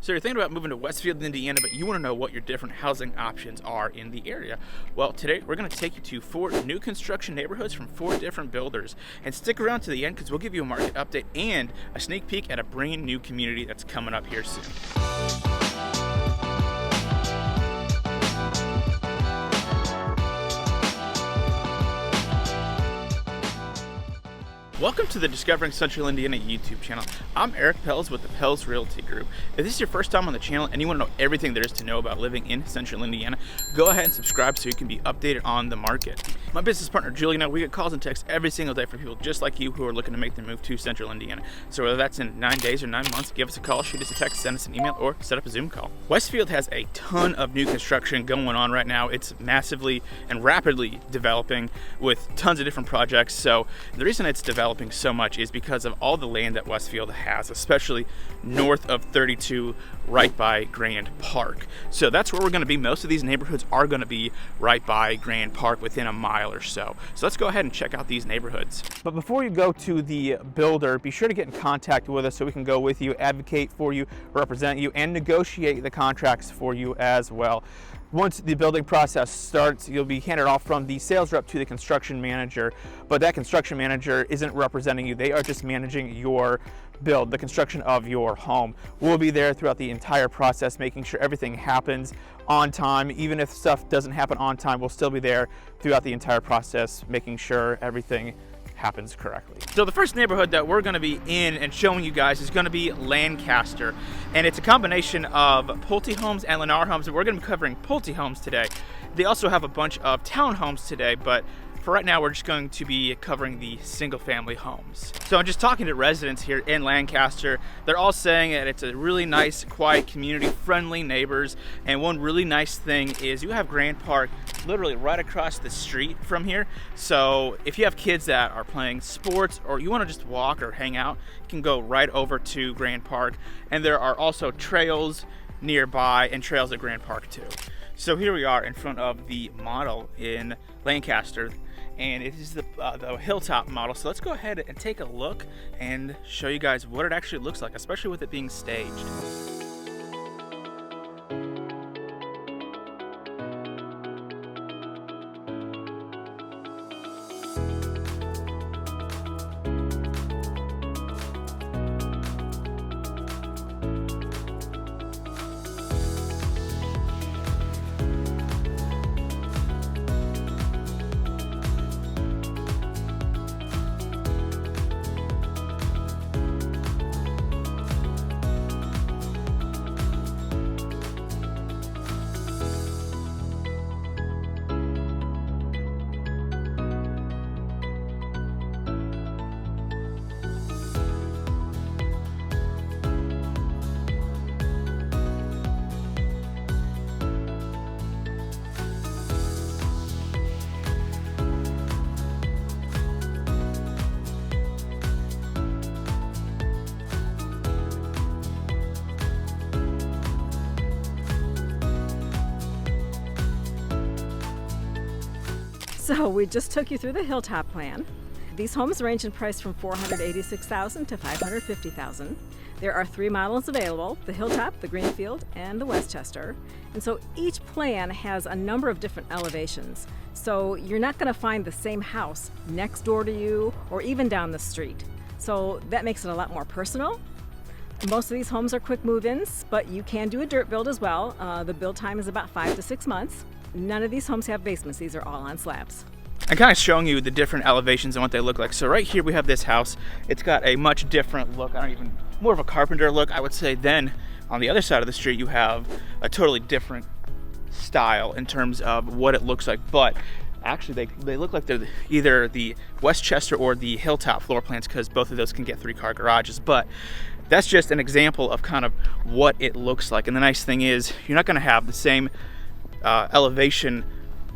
So you're thinking about moving to Westfield, Indiana, but you want to know what your different housing options are in the area. Well, today we're going to take you to 4 new construction neighborhoods from 4 different builders. And stick around to the end because we'll give you a market update and a sneak peek at a brand new community that's coming up here soon. Welcome to the Discovering Central Indiana YouTube channel. I'm Eric Pells with the Pells Realty Group. If this is your first time on the channel and you want to know everything there is to know about living in Central Indiana, go ahead and subscribe so you can be updated on the market. My business partner Julie and I, we get calls and texts every single day from people just like you who are looking to make their move to Central Indiana. So whether that's in 9 days or 9 months, give us a call, shoot us a text, send us an email, or set up a Zoom call. Westfield has a ton of new construction going on right now. It's massively and rapidly developing with tons of different projects. So the reason it's developing so much is because of all the land that Westfield has, especially north of 32 right by Grand Park. So that's where we're going to be. Most of these neighborhoods are going to be right by Grand Park within a mile or so. So let's go ahead and check out these neighborhoods. But before you go to the builder, be sure to get in contact with us so we can go with you, advocate for you, represent you, and negotiate the contracts for you as well. Once the building process starts, you'll be handed off from the sales rep to the construction manager, but that construction manager isn't representing you. They are just managing your build, the construction of your home. We'll be there throughout the entire process, making sure everything happens on time. Even if stuff doesn't happen on time, we'll still be there throughout the entire process, making sure everything happens correctly. So the first neighborhood that we're going to be in and showing you guys is going to be Lancaster, and it's a combination of Pulte homes and Lennar homes, and we're going to be covering Pulte homes today. They also have a bunch of townhomes today, but for right now, we're just going to be covering the single-family homes. So I'm just talking to residents here in Lancaster. They're all saying that it's a really nice, quiet community, friendly neighbors. And one really nice thing is you have Grand Park literally right across the street from here. So if you have kids that are playing sports or you want to just walk or hang out, you can go right over to Grand Park. And there are also trails nearby and trails at Grand Park too. So here we are in front of the model in Lancaster, and it is the hilltop model. So let's go ahead and take a look and show you guys what it actually looks like, especially with it being staged. So we just took you through the hilltop plan. These homes range in price from $486,000 to $550,000. There are 3 models available: the hilltop, the greenfield, and the Westchester. And so each plan has a number of different elevations. So you're not going to find the same house next door to you or even down the street. So that makes it a lot more personal. Most of these homes are quick move-ins, but you can do a dirt build as well. The build time is about 5 to 6 months. None of these homes have basements. These are all on slabs. I'm kind of showing you the different elevations and what they look like. So right here we have this house. It's got a much different look, more of a carpenter look, I would say. Then on the other side of the street you have a totally different style in terms of what it looks like. But actually they look like they're either the Westchester or the hilltop floor plans, because both of those can get 3-car garages. But that's just an example of kind of what it looks like. And the nice thing is you're not going to have the same elevation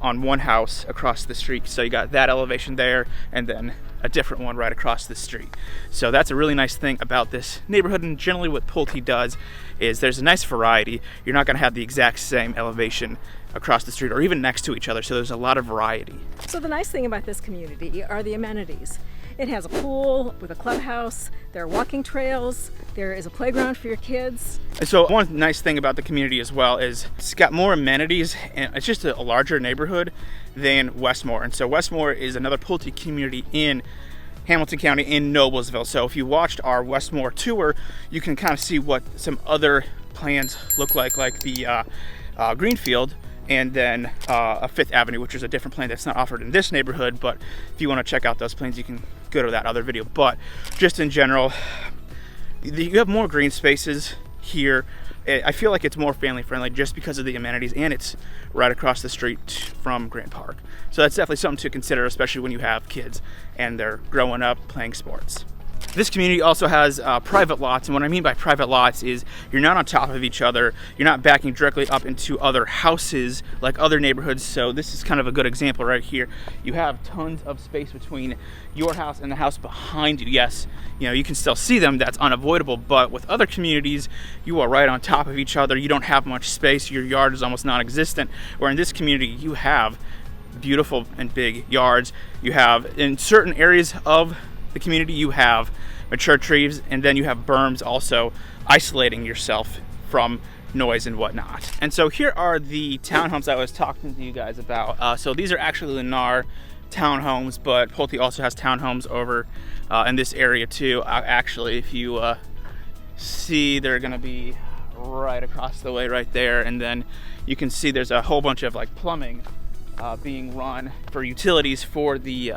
on one house across the street. So you got that elevation there and then a different one right across the street. So that's a really nice thing about this neighborhood, and generally what Pulte does is there's a nice variety. You're not going to have the exact same elevation across the street or even next to each other, so there's a lot of variety. So the nice thing about this community are the amenities. It has a pool with a clubhouse. There are walking trails. There is a playground for your kids. And so one nice thing about the community as well is it's got more amenities, and it's just a larger neighborhood than Westmore. And so Westmore is another Pulte community in Hamilton County in Noblesville. So if you watched our Westmore tour, you can kind of see what some other plans look like the Greenfield, and then a Fifth Avenue, which is a different plan that's not offered in this neighborhood. But if you want to check out those plans, you can go to that other video. But just in general, you have more green spaces here. I feel like it's more family friendly just because of the amenities, and it's right across the street from Grant Park. So that's definitely something to consider, especially when you have kids and they're growing up playing sports. This community also has private lots, and what I mean by private lots is you're not on top of each other, you're not backing directly up into other houses like other neighborhoods. So this is kind of a good example right here. You have tons of space between your house and the house behind you. Yes, you can still see them, that's unavoidable, but with other communities, you are right on top of each other. You don't have much space, your yard is almost non-existent, where in this community you have beautiful and big yards. You have, in certain areas of the community, you have mature trees, and then you have berms also isolating yourself from noise and whatnot. And so here are the townhomes I was talking to you guys about. So these are actually Lennar townhomes, but Pulte also has townhomes over in this area too. Actually, if you see, they're gonna be right across the way right there, and then you can see there's a whole bunch of like plumbing being run for utilities for the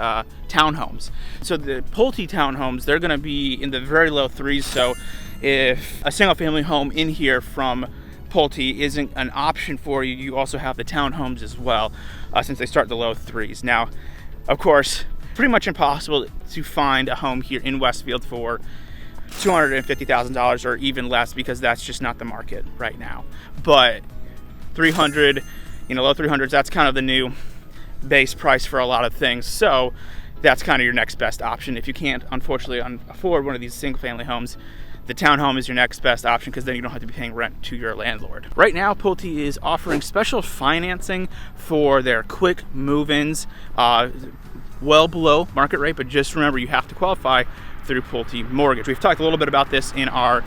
townhomes. So the Pulte townhomes, they're gonna be in the very low threes. So if a single family home in here from Pulte isn't an option for you, you also have the townhomes as well, since they start the low threes. Now, of course, pretty much impossible to find a home here in Westfield for $250,000 or even less, because that's just not the market right now. But 300, low 300s, that's kind of the new base price for a lot of things. So that's kind of your next best option. If you can't, unfortunately, afford one of these single family homes, the townhome is your next best option, because then you don't have to be paying rent to your landlord. Right now, Pulte is offering special financing for their quick move-ins, well below market rate, but just remember, you have to qualify through Pulte Mortgage. We've talked a little bit about this in our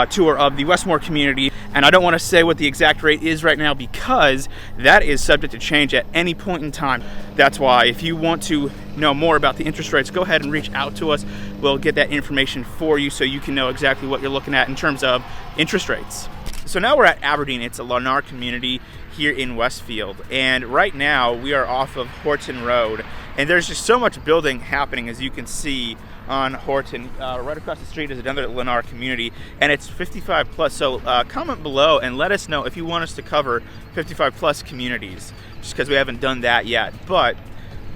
tour of the Westmore community, and I don't want to say what the exact rate is right now, because that is subject to change at any point in time. That's why if you want to know more about the interest rates, go ahead and reach out to us. We'll get that information for you so you can know exactly what you're looking at in terms of interest rates. So now we're at Aberdeen. It's a Lennar community here in Westfield, and right now we are off of Horton Road, and there's just so much building happening, as you can see on Horton. Right across the street is another Lennar community, and it's 55 plus. So comment below and let us know if you want us to cover 55 plus communities, just because we haven't done that yet. But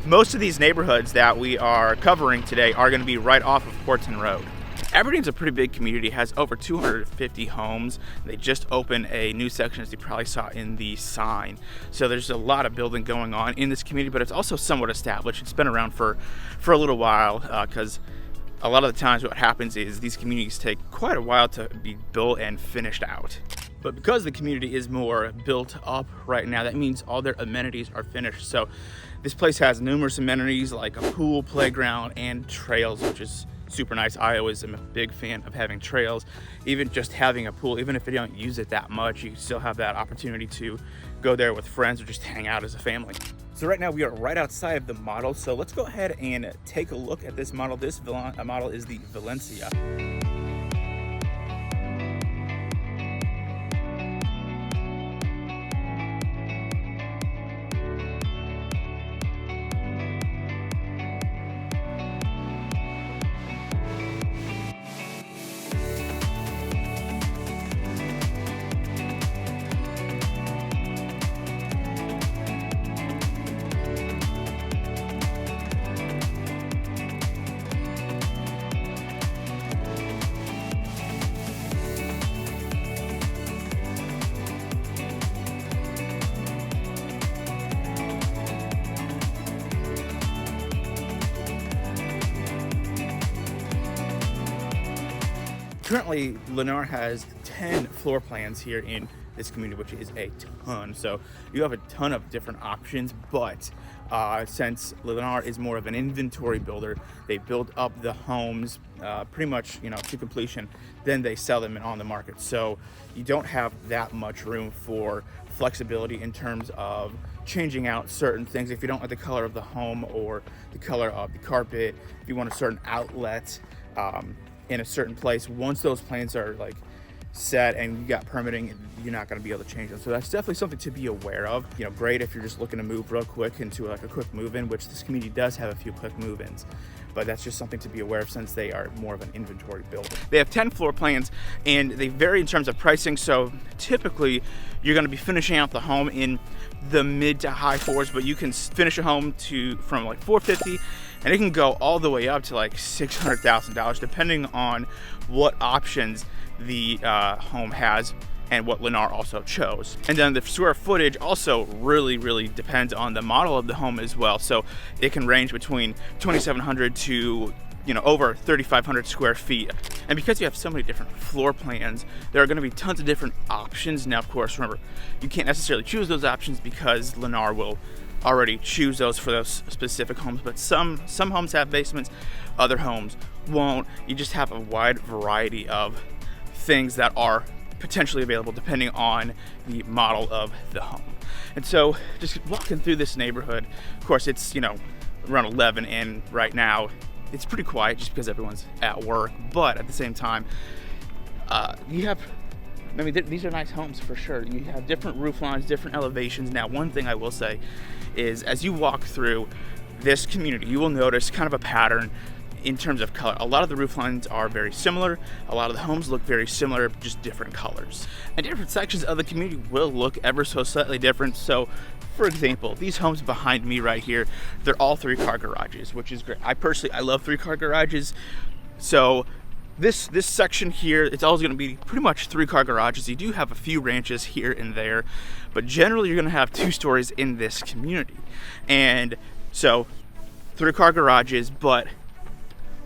most of these neighborhoods that we are covering today are going to be right off of Horton Road. Aberdeen's a pretty big community, has over 250 homes. They just opened a new section, as you probably saw in the sign. So there's a lot of building going on in this community, but it's also somewhat established. It's been around for a little while, because a lot of the times what happens is these communities take quite a while to be built and finished out. But because the community is more built up right now, that means all their amenities are finished. So this place has numerous amenities like a pool, playground, and trails, which is super nice. I always am a big fan of having trails. Even just having a pool, even if you don't use it that much, you still have that opportunity to go there with friends or just hang out as a family. So right now we are right outside of the model. So let's go ahead and take a look at this model. This model is the Valencia. Currently, Lennar has 10 floor plans here in this community, which is a ton. So you have a ton of different options, but Since Lennar is more of an inventory builder, they build up the homes pretty much, to completion, then they sell them on the market. So you don't have that much room for flexibility in terms of changing out certain things. If you don't like the color of the home or the color of the carpet, if you want a certain outlet in a certain place, once those plans are like set and you got permitting, you're not going to be able to change them. So that's definitely something to be aware of. Great if you're just looking to move real quick into like a quick move-in, which this community does have a few quick move-ins, but that's just something to be aware of since they are more of an inventory builder. They have 10 floor plans and they vary in terms of pricing. So typically you're going to be finishing out the home in the mid to high fours, but you can finish a home from like $450, and it can go all the way up to like $600,000 depending on what options the home has and what Lennar also chose. And then the square footage also really depends on the model of the home as well. So it can range between 2,700 to over 3,500 square feet. And because you have so many different floor plans, there are going to be tons of different options. Now, of course, remember, you can't necessarily choose those options because Lennar will already choose those for those specific homes. But some homes have basements, other homes won't. You just have a wide variety of things that are potentially available depending on the model of the home. And so just walking through this neighborhood, of course it's around 11, and right now it's pretty quiet just because everyone's at work, but at the same time these are nice homes for sure. You have different roof lines, different elevations. Now, one thing I will say is as you walk through this community, you will notice kind of a pattern in terms of color. A lot of the roof lines are very similar. A lot of the homes look very similar, just different colors. And different sections of the community will look ever so slightly different. So, for example, these homes behind me right here, they're all 3-car garages, which is great. I love 3-car garages. So this section here, it's always going to be pretty much 3-car garages. You do have a few ranches here and there, but generally you're going to have 2 stories in this community. And so 3-car garages, but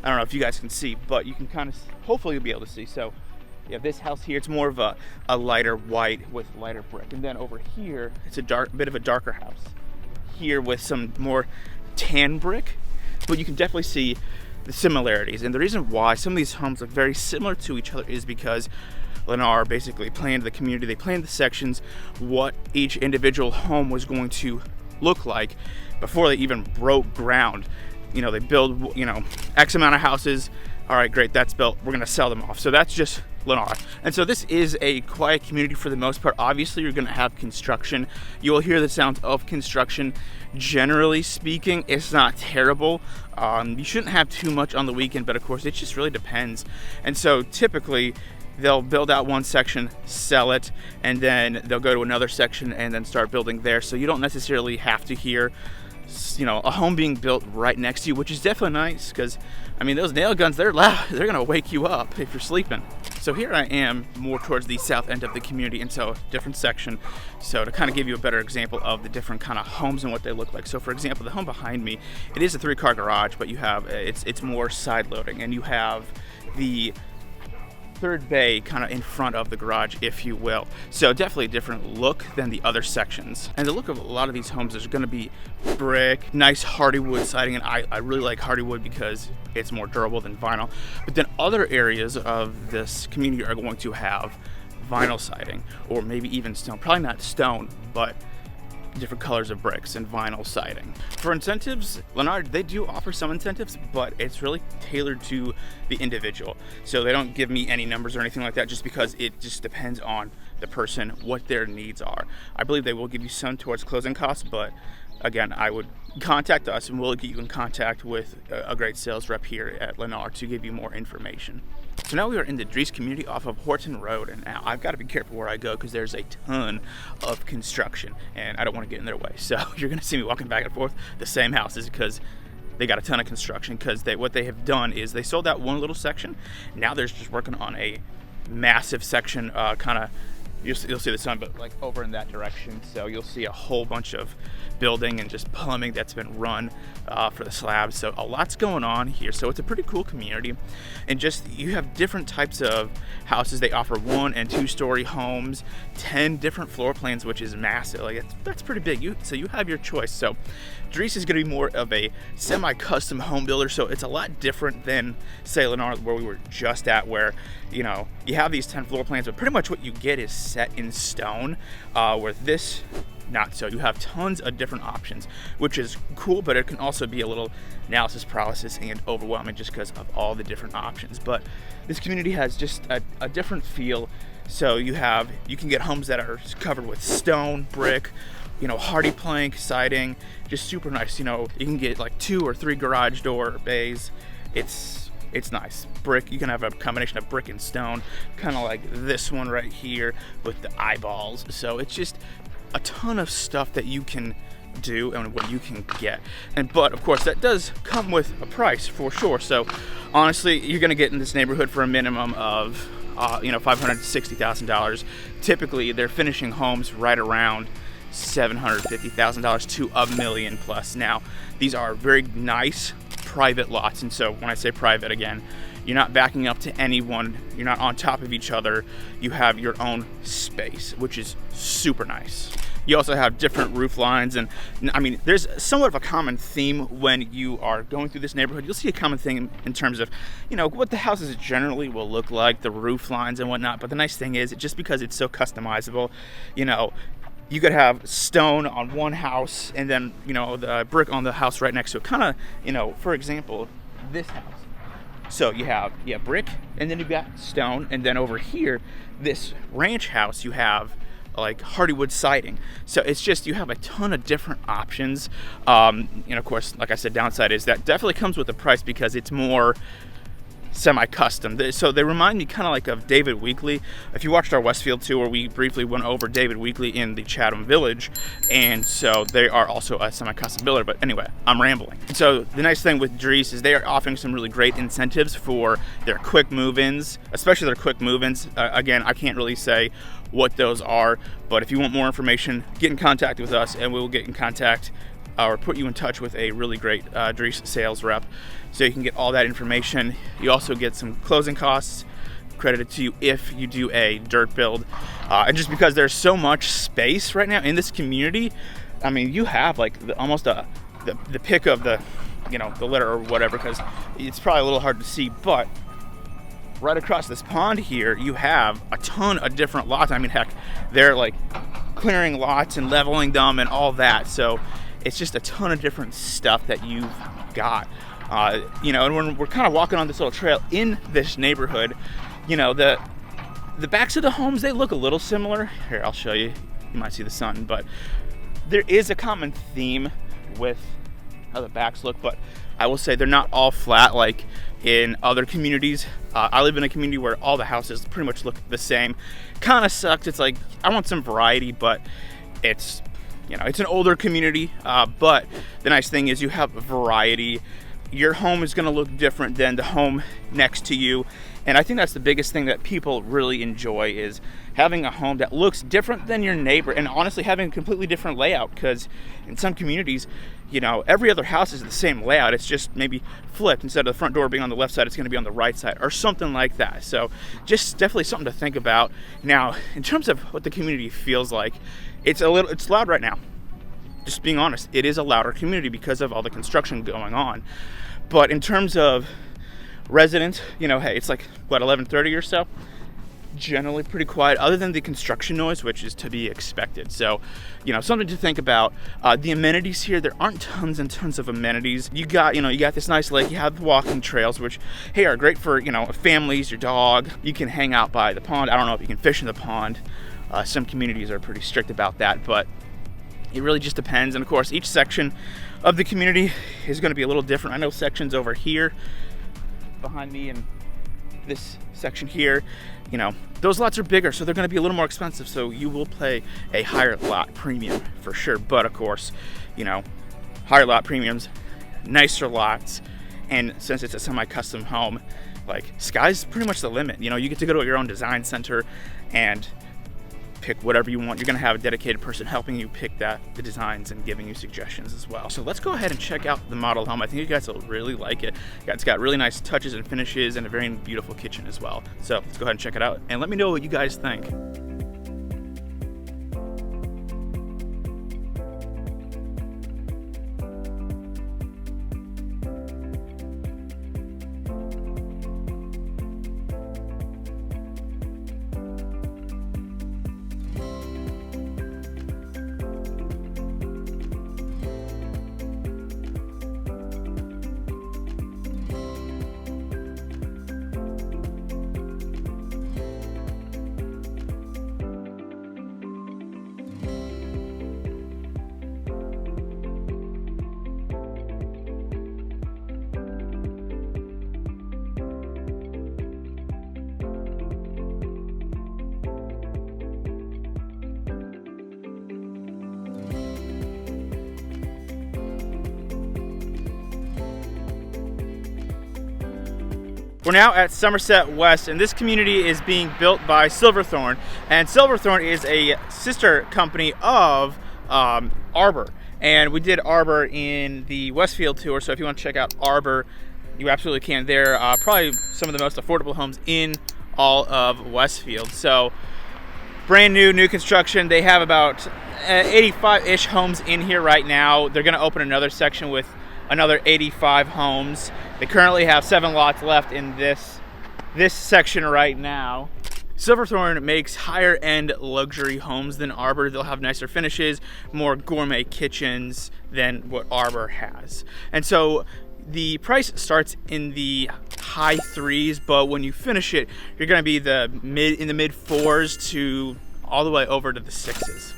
I don't know if you guys can see, but you can kind of, hopefully you'll be able to see. So you have this house here, it's more of a lighter white with lighter brick. And then over here, it's a bit of a darker house here with some more tan brick, but you can definitely see the similarities. And the reason why some of these homes look very similar to each other is because Lennar basically planned the community, they planned the sections, what each individual home was going to look like before they even broke ground. They build, X amount of houses. All right, great, that's built. We're gonna sell them off. So that's just Lennar. And so this is a quiet community for the most part. Obviously, you're gonna have construction. You will hear the sounds of construction. Generally speaking, it's not terrible. You shouldn't have too much on the weekend, but of course, it just really depends. And so typically, they'll build out one section, sell it, and then they'll go to another section and then start building there. So you don't necessarily have to hear a home being built right next to you, which is definitely nice because those nail guns, they're loud. They're gonna wake you up if you're sleeping. So here I am more towards the south end of the community, and so different section. So to kind of give you a better example of the different kind of homes and what they look like. So for example, the home behind me, it is a 3-car garage, but you have it's more side loading, and you have the third bay kind of in front of the garage, if you will. So definitely a different look than the other sections. And the look of a lot of these homes is going to be brick, nice hardy wood siding, and I really like hardy wood because it's more durable than vinyl. But then other areas of this community are going to have vinyl siding, or maybe even stone. Probably not stone, but different colors of bricks and vinyl siding. For incentives, Lennar, they do offer some incentives, but it's really tailored to the individual. So they don't give me any numbers or anything like that, just because it just depends on the person, what their needs are. I believe they will give you some towards closing costs, but again, I would contact us and we'll get you in contact with a great sales rep here at Lennar to give you more information. So now we are in the Dries community off of Horton Road, and now I've got to be careful where I go because there's a ton of construction and I don't want to get in their way. So you're going to see me walking back and forth the same houses because they got a ton of construction, because what they have done is they sold that one little section. Now they're just working on a massive section kind of you'll see the sun, but like over in that direction. So you'll see a whole bunch of building and just plumbing that's been run for the slabs. So a lot's going on here. So it's a pretty cool community, and just you have different types of houses. They offer 1 and 2 story homes, 10 different floor plans, which is massive. Like that's pretty big. So you have your choice. So Dries is going to be more of a semi-custom home builder, so it's a lot different than, say, Lennar, where we were just at, where you have these 10 floor plans, but pretty much what you get is set in stone. Where this, not so. You have tons of different options, which is cool, but it can also be a little analysis paralysis and overwhelming just because of all the different options. But this community has just a different feel. So you can get homes that are covered with stone, brick, hardy plank siding, just super nice. You can get like 2 or 3 garage door bays. It's nice. Brick, you can have a combination of brick and stone, kind of like this one right here with the eyeballs. So it's just a ton of stuff that you can do and what you can get. But of course that does come with a price for sure. So honestly, you're gonna get in this neighborhood for a minimum of $500,000 to $60,000. Typically they're finishing homes right around $750,000 to $1 million plus. Now these are very nice private lots, and so when I say private, again, you're not backing up to anyone, you're not on top of each other, you have your own space, which is super nice. You also have different roof lines, and I mean, there's somewhat of a common theme when you are going through this neighborhood. You'll see a common thing in terms of, what the houses generally will look like, the roof lines and whatnot. But the nice thing is, just because it's so customizable, you could have stone on one house and then, the brick on the house right next to it. Kind of, for example, this house. So you have brick, and then you've got stone, and then over here, this ranch house, you have like hardywood siding. So it's just, you have a ton of different options. Of course, like I said, downside is that definitely comes with a price because it's more semi-custom. So they remind me kind of like of David Weekley. If you watched our Westfield tour, we briefly went over David Weekley in the Chatham Village, and so they are also a semi-custom builder. But anyway, I'm rambling. So the nice thing with Dries is they are offering some really great incentives for their quick move-ins, especially their quick move-ins. Again, I can't really say what those are, but if you want more information, get in contact with us and we will get in contact or put you in touch with a really great Dries sales rep, so you can get all that information. You also get some closing costs credited to you if you do a dirt build. And just because there's so much space right now in this community, I mean, you have like almost the pick of the letter or whatever, because it's probably a little hard to see, but right across this pond here, you have a ton of different lots. I mean, heck, they're like clearing lots and leveling them and all that. So it's just a ton of different stuff that you've got. And when we're kind of walking on this little trail in this neighborhood, the backs of the homes, they look a little similar. Here, I'll show you. You might see the sun, but there is a common theme with how the backs look, but I will say they're not all flat like in other communities. I live in a community where all the houses pretty much look the same. Kind of sucks. It's like, I want some variety, but it's an older community, but the nice thing is you have variety. Your home is going to look different than the home next to you, and I think that's the biggest thing that people really enjoy, is having a home that looks different than your neighbor, and honestly having a completely different layout, because in some communities, every other house is the same layout. It's just maybe flipped. Instead of the front door being on the left side, it's going to be on the right side or something like that. So just definitely something to think about. Now, in terms of what the community feels like, it's loud right now. Just being honest, it is a louder community because of all the construction going on. But in terms of residents, hey, it's like, 11:30 or so? Generally pretty quiet, other than the construction noise, which is to be expected. So, something to think about. The amenities here, there aren't tons and tons of amenities. You got this nice lake, you have the walking trails, which, hey, are great for, families, your dog. You can hang out by the pond. I don't know if you can fish in the pond. Some communities are pretty strict about that, but it really just depends. And of course, each section of the community is going to be a little different. I know sections over here behind me and this section here, those lots are bigger, so they're going to be a little more expensive, so you will pay a higher lot premium for sure. But of course, higher lot premiums, nicer lots, and since it's a semi-custom home, like, sky's pretty much the limit. You get to go to your own design center and pick whatever you want. You're gonna have a dedicated person helping you pick the designs and giving you suggestions as well. So let's go ahead and check out the model home. I think you guys will really like it. It's got really nice touches and finishes and a very beautiful kitchen as well. So let's go ahead and check it out and let me know what you guys think. We're now at Somerset West, and this community is being built by Silverthorne, and Silverthorne is a sister company of Arbor, and we did Arbor in the Westfield tour, so if you want to check out Arbor, you absolutely can. They're probably some of the most affordable homes in all of Westfield. So brand new construction. They have about 85-ish homes in here right now. They're going to open another section with another 85 homes. They currently have 7 lots left in this section right now. Silverthorne makes higher end luxury homes than Arbor. They'll have nicer finishes, more gourmet kitchens than what Arbor has. And so the price starts in the high 3s, but when you finish it, you're gonna be in the mid 4s to all the way over to the 6s.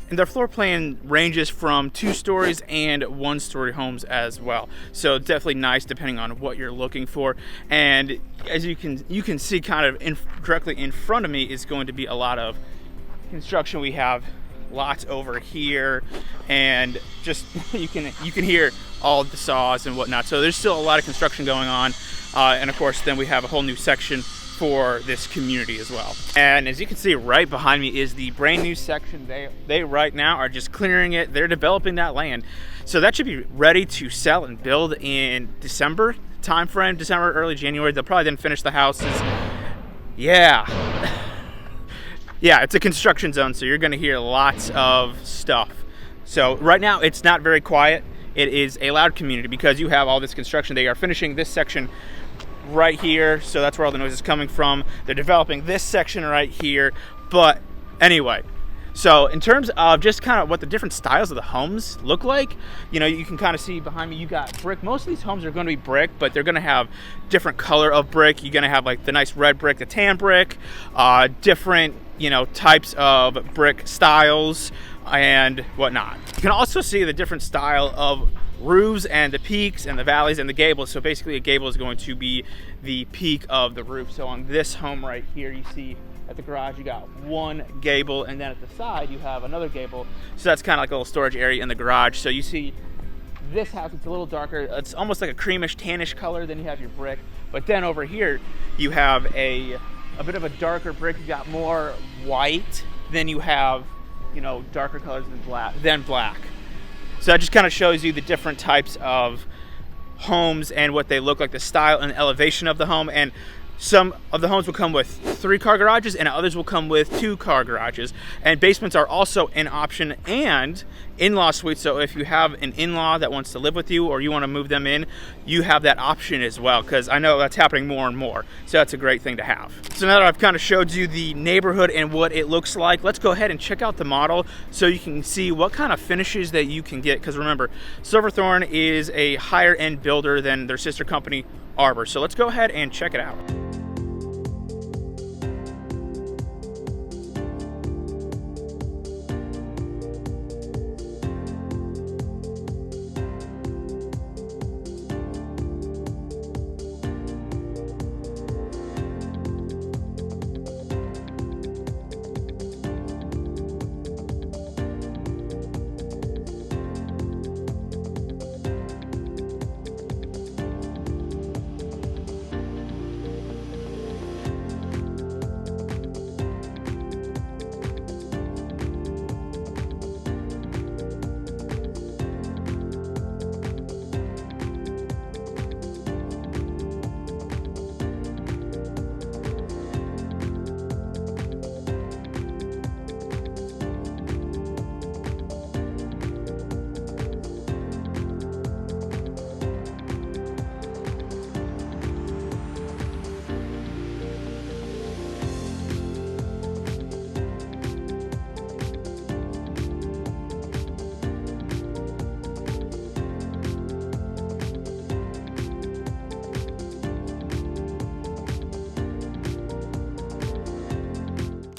And their floor plan ranges from 2 stories and 1-story homes as well. So definitely nice depending on what you're looking for. And as you can see kind of directly in front of me is going to be a lot of construction. We have lots over here, and just you can hear all the saws and whatnot. So there's still a lot of construction going on. And of course then we have a whole new section for this community as well. And as you can see right behind me is the brand new section. They right now are just clearing it. They're developing that land. So that should be ready to sell and build in December timeframe, December, early January. They'll probably then finish the houses. Yeah, it's a construction zone, so you're gonna hear lots of stuff. So right now it's not very quiet. It is a loud community because you have all this construction. They are finishing this section right here, so that's where all the noise is coming from. They're developing this section right here. But anyway, so in terms of just kind of what the different styles of the homes look like, you know, you can kind of see behind me, you got brick. Most of these homes are going to be brick, but they're going to have different color of brick. You're going to have like the nice red brick, the tan brick, different, you know, types of brick styles and whatnot. You can also see the different style of roofs and the peaks and the valleys and the gables. So basically a gable is going to be the peak of the roof. So on this home right here, you see at the garage you got one gable, and then at the side you have another gable. So that's kind of like a little storage area in the garage. So you see this house, it's a little darker. It's almost like a creamish tannish color. Then you have your brick, but then over here you have a bit of a darker brick. You got more white. Then you have, you know, darker colors than black. So that just kind of shows you the different types of homes and what they look like, the style and elevation of the home. And some of the homes will come with 3-car garages and others will come with 2-car garages. And basements are also an option, and in-law suites. So if you have an in-law that wants to live with you or you want to move them in, you have that option as well, because I know that's happening more and more. So that's a great thing to have. So now that I've kind of showed you the neighborhood and what it looks like, let's go ahead and check out the model so you can see what kind of finishes that you can get. Because remember, Silverthorne is a higher end builder than their sister company, Arbor. So let's go ahead and check it out.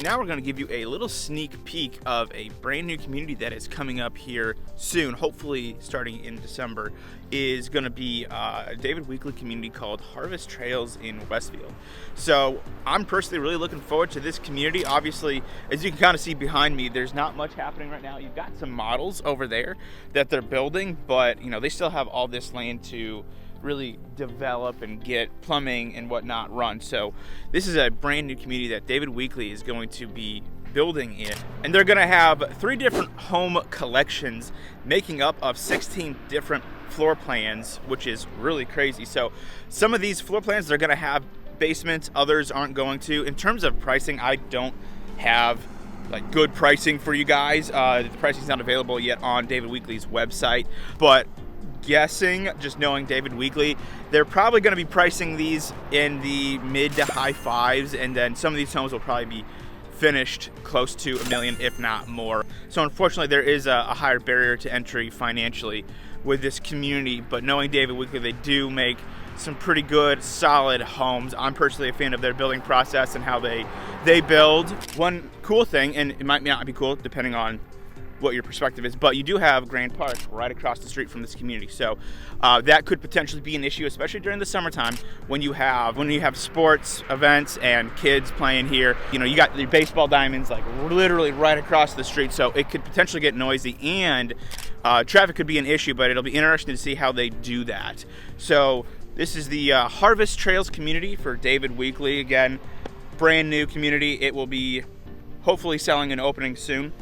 Now we're going to give you a little sneak peek of a brand new community that is coming up here soon, hopefully starting in December, is going to be a David Weekley community called Harvest Trails in Westfield. So I'm personally really looking forward to this community. Obviously, as you can kind of see behind me, there's not much happening right now. You've got some models over there that they're building, but you know, they still have all this land to really develop and get plumbing and whatnot run. So this is a brand new community that David Weekley is going to be building in, and they're going to have 3 different home collections making up of 16 different floor plans, which is really crazy. So some of these floor plans, they're going to have basements, others aren't going to. In terms of pricing, I don't have like good pricing for you guys. The pricing is not available yet on David Weekley's website, but guessing, just knowing David Weekley, they're probably going to be pricing these in the mid to high 5s, and then some of these homes will probably be finished close to $1 million, if not more. So unfortunately, there is a higher barrier to entry financially with this community, but knowing David Weekley, they do make some pretty good, solid homes. I'm personally a fan of their building process and how they build. One cool thing, and it might not be cool depending on what your perspective is, but you do have Grand Park right across the street from this community. So that could potentially be an issue, especially during the summertime when you have sports events and kids playing here. You know, you got the baseball diamonds like literally right across the street, so it could potentially get noisy, and traffic could be an issue, but it'll be interesting to see how they do that. So this is the Harvest Trails community for David Weekley. Again, brand new community. It will be hopefully selling and opening soon.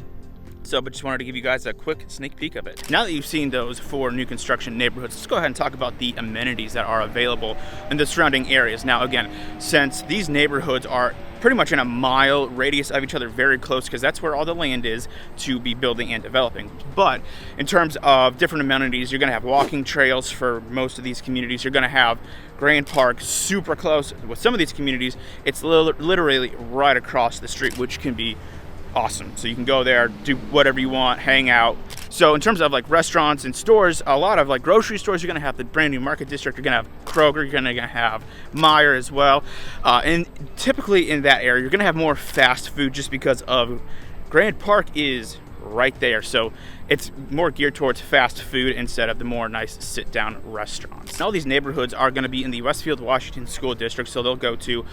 So, but just wanted to give you guys a quick sneak peek of it. Now that you've seen those 4 new construction neighborhoods, let's go ahead and talk about the amenities that are available in the surrounding areas. Now, again, since these neighborhoods are pretty much in a mile radius of each other, very close, because that's where all the land is to be building and developing. But in terms of different amenities, you're going to have walking trails for most of these communities. You're going to have Grand Park super close. With some of these communities, it's literally right across the street, which can be awesome. So you can go there, do whatever you want, hang out. So in terms of like restaurants and stores, a lot of like grocery stores, you're going to have the brand new Market District, you're going to have Kroger, you're going to have Meijer as well. And typically in that area, you're going to have more fast food just because of Grand Park is right there. So it's more geared towards fast food instead of the more nice sit-down restaurants. And all these neighborhoods are going to be in the Westfield, Washington School District. So they'll go to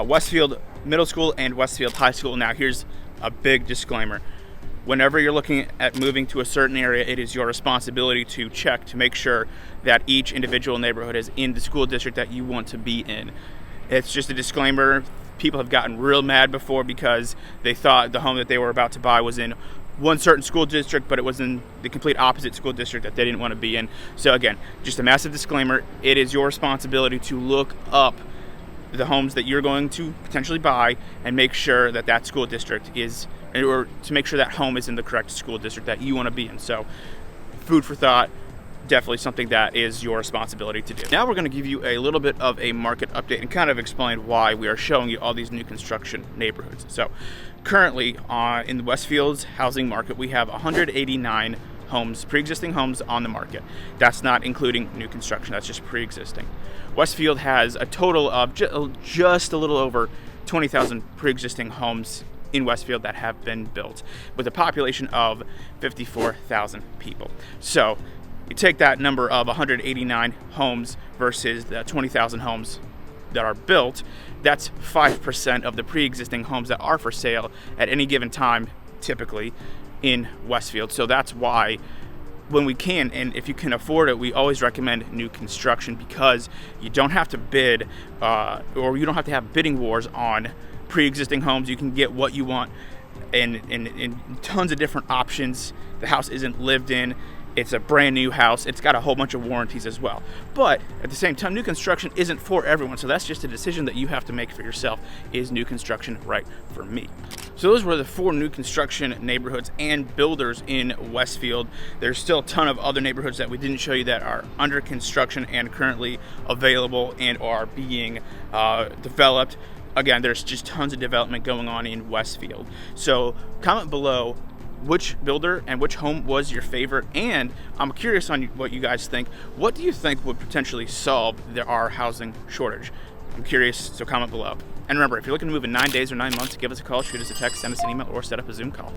Westfield Middle School and Westfield High School. Now here's a big disclaimer. Whenever you're looking at moving to a certain area, it is your responsibility to check to make sure that each individual neighborhood is in the school district that you want to be in. It's just a disclaimer. People have gotten real mad before because they thought the home that they were about to buy was in one certain school district, but it was in the complete opposite school district that they didn't want to be in. So again, just a massive disclaimer. It is your responsibility to look up the homes that you're going to potentially buy and make sure that that school district is, or to make sure that home is in the correct school district that you want to be in. So food for thought, definitely something that is your responsibility to do. Now we're going to give you a little bit of a market update and kind of explain why we are showing you all these new construction neighborhoods. So currently in the Westfield's housing market, we have 189 homes, pre-existing homes on the market. That's not including new construction, that's just pre-existing. Westfield has a total of just a little over 20,000 pre-existing homes in Westfield that have been built, with a population of 54,000 people. So you take that number of 189 homes versus the 20,000 homes that are built, that's 5% of the pre-existing homes that are for sale at any given time, typically in Westfield. So that's why when we can, and if you can afford it, we always recommend new construction, because you don't have to bid or you don't have to have bidding wars on pre-existing homes. You can get what you want and tons of different options. The house isn't lived in. It's a brand new house. It's got a whole bunch of warranties as well. But at the same time, new construction isn't for everyone. So that's just a decision that you have to make for yourself. Is new construction right for me? So those were the 4 new construction neighborhoods and builders in Westfield. There's still a ton of other neighborhoods that we didn't show you that are under construction and currently available and are being developed. Again, there's just tons of development going on in Westfield. So comment below which builder and which home was your favorite, and I'm curious on what you guys think. What do you think would potentially solve our housing shortage? I'm curious, so comment below. And remember, if you're looking to move in 9 days or 9 months, give us a call, shoot us a text, send us an email, or set up a Zoom call.